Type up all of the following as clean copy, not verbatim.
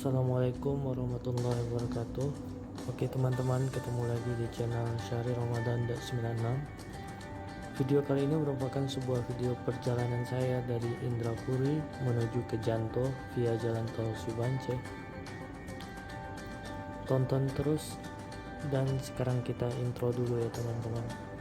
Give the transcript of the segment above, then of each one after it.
Assalamualaikum warahmatullahi wabarakatuh. Oke teman-teman, ketemu lagi di channel Syahri Ramadan 96. Video kali ini merupakan sebuah video perjalanan saya dari Indrapuri menuju ke Janto via jalan tol Subance. Tonton terus, dan sekarang kita intro dulu ya teman-teman.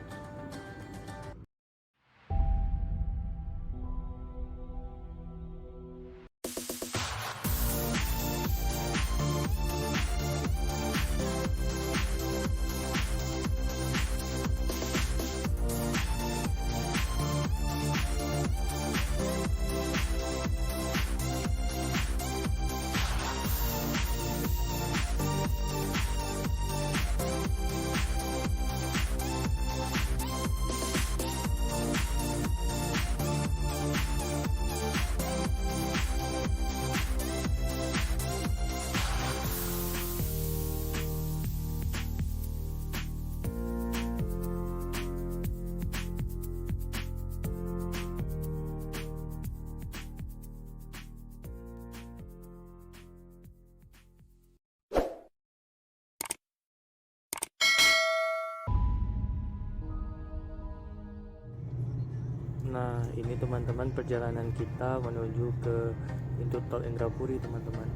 Nah, ini teman-teman perjalanan kita menuju ke pintu tol Indrapuri teman-teman.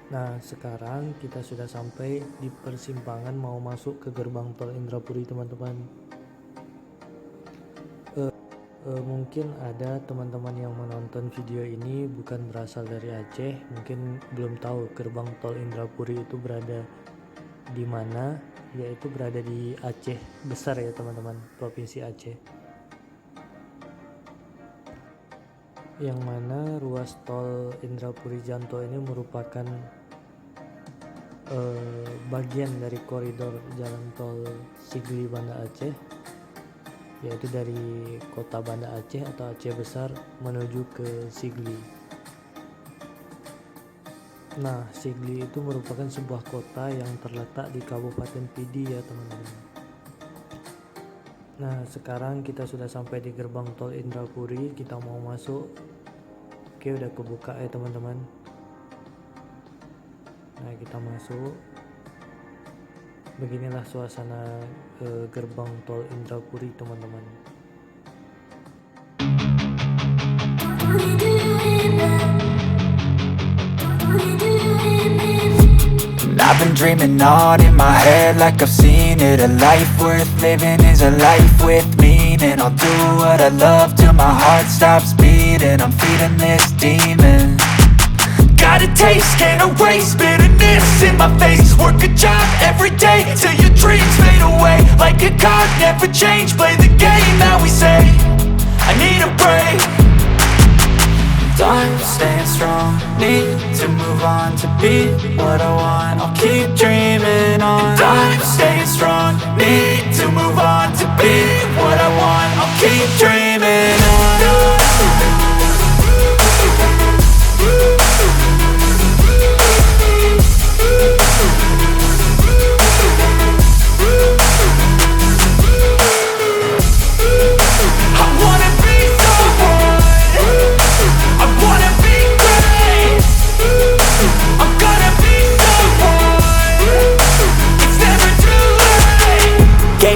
Nah, sekarang kita sudah sampai di persimpangan mau masuk ke gerbang tol Indrapuri teman-teman. Mungkin ada teman-teman yang menonton video ini bukan berasal dari Aceh, mungkin belum tahu gerbang tol Indrapuri itu berada di mana, yaitu berada di Aceh besar ya teman-teman, Provinsi Aceh. Yang mana ruas tol Indrapuri Janto ini merupakan bagian dari koridor jalan tol Sigli Banda Aceh, yaitu dari kota Banda Aceh atau Aceh Besar menuju ke Sigli. Nah, Sigli itu merupakan sebuah kota yang terletak di Kabupaten Pidi ya teman-teman. Nah, sekarang kita sudah sampai di gerbang tol Indrapuri, kita mau masuk. Oke, udah kebuka ya teman-teman. Nah, kita masuk. Beginilah suasana gerbang tol Indrapuri teman-teman. I've been dreaming on in my head like I've seen it. A life worth living is a life with meaning. I'll do what I love till my heart stops beating. I'm feeding this demon. Got a taste, can't erase bitterness in my face. Work a job every day till your dreams fade away. Like a card, never change, play the game that we say. I need a break. Time staying strong, need to move on to be what I want. I'll keep dreaming on. Time staying strong, need to move on to be what I want. I'll keep dreaming on.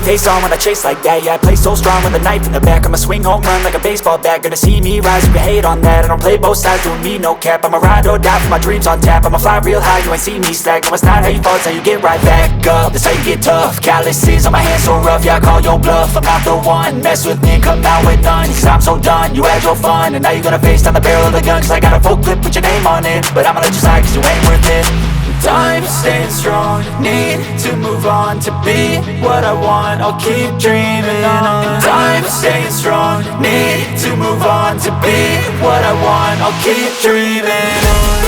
Face on when I chase like that. Yeah, I play so strong with a knife in the back. I'ma swing home run like a baseball bat. Gonna see me rise, you can hate on that. I don't play both sides, doing me no cap. I'ma ride or die for my dreams on tap. I'ma fly real high, you ain't see me slack. No, it's not how you fall, it's how you get right back up. That's how you get tough. Calluses on my hands so rough, yeah, I call your bluff. I'm not the one, mess with me and come out with none. Cause I'm so done, you had your fun. And now you're gonna face down the barrel of the gun. Cause I got a full clip with your name on it. But I'ma let you slide cause you ain't worth it. Time staying strong, need to move on to be what I want. I'll keep dreaming on. Time staying strong, need to move on to be what I want. I'll keep dreaming on.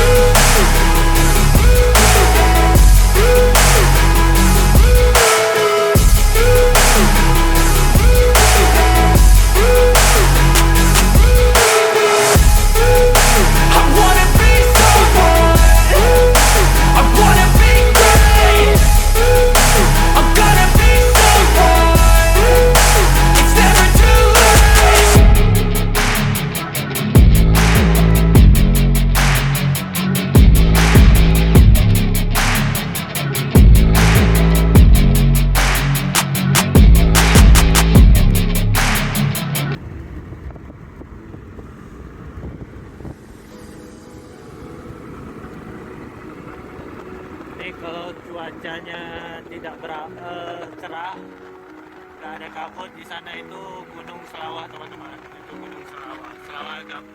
kalau cuacanya tidak cerah, nggak ada kabut, di sana itu Gunung Selawah teman-teman. Itu Gunung Selawah, Selawagam.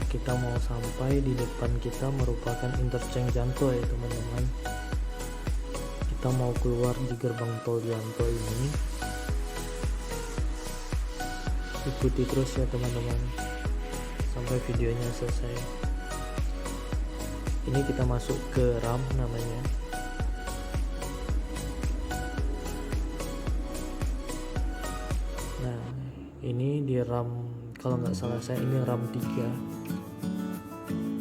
Kita mau sampai, di depan kita merupakan interchange Janto ya teman-teman. Kita mau keluar di gerbang tol Janto ini. Ikuti terus ya teman-teman sampai videonya selesai. Ini kita masuk ke RAM namanya. Nah ini di RAM, kalau nggak salah saya ini RAM 3.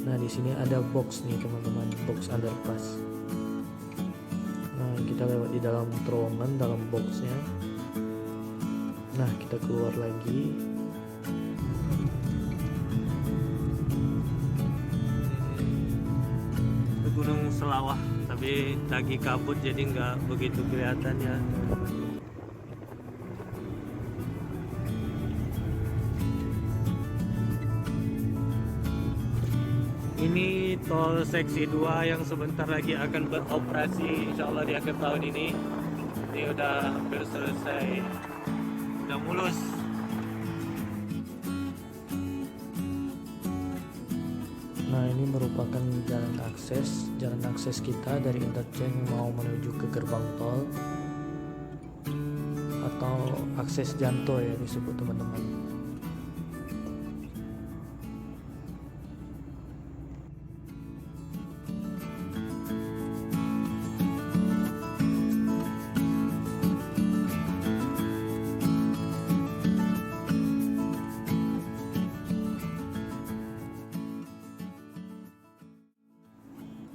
Nah di sini ada box nih teman-teman, box underpass. Nah kita lewat di dalam terowongan, dalam boxnya. Nah kita keluar lagi. Gunung Selawah, tapi lagi kabut jadi nggak begitu kelihatan ya. Ini tol seksi 2 yang sebentar lagi akan beroperasi insya Allah di akhir tahun ini. Ini udah hampir selesai, udah mulus. Nah ini merupakan jalan akses kita dari interchange mau menuju ke gerbang tol, atau akses Janto ya disebut teman-teman.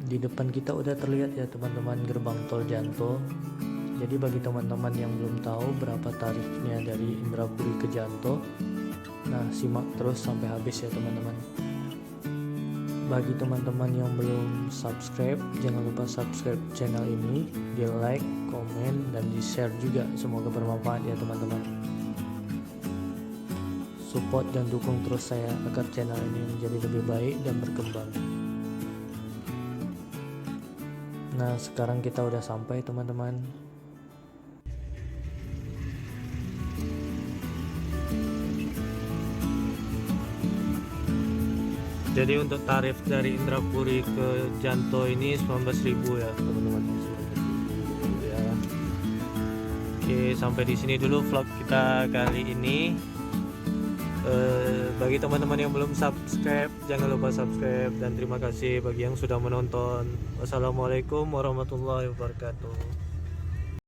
Di depan kita udah terlihat ya teman-teman gerbang tol Janto. Jadi bagi teman-teman yang belum tahu berapa tarifnya dari Indrapuri ke Janto, nah simak terus sampai habis ya teman-teman. Bagi teman-teman yang belum subscribe, jangan lupa subscribe channel ini, di like, komen, dan di share juga. Semoga bermanfaat ya teman-teman. Support dan dukung terus saya agar channel ini menjadi lebih baik dan berkembang. Nah sekarang kita udah sampai teman-teman. Jadi untuk tarif dari Indrapuri ke Janto ini 19.000 ya teman-teman. Ya. Oke, sampai di sini dulu vlog kita kali ini. Bagi teman-teman yang belum subscribe, jangan lupa subscribe, dan terima kasih bagi yang sudah menonton. Wassalamualaikum warahmatullahi wabarakatuh.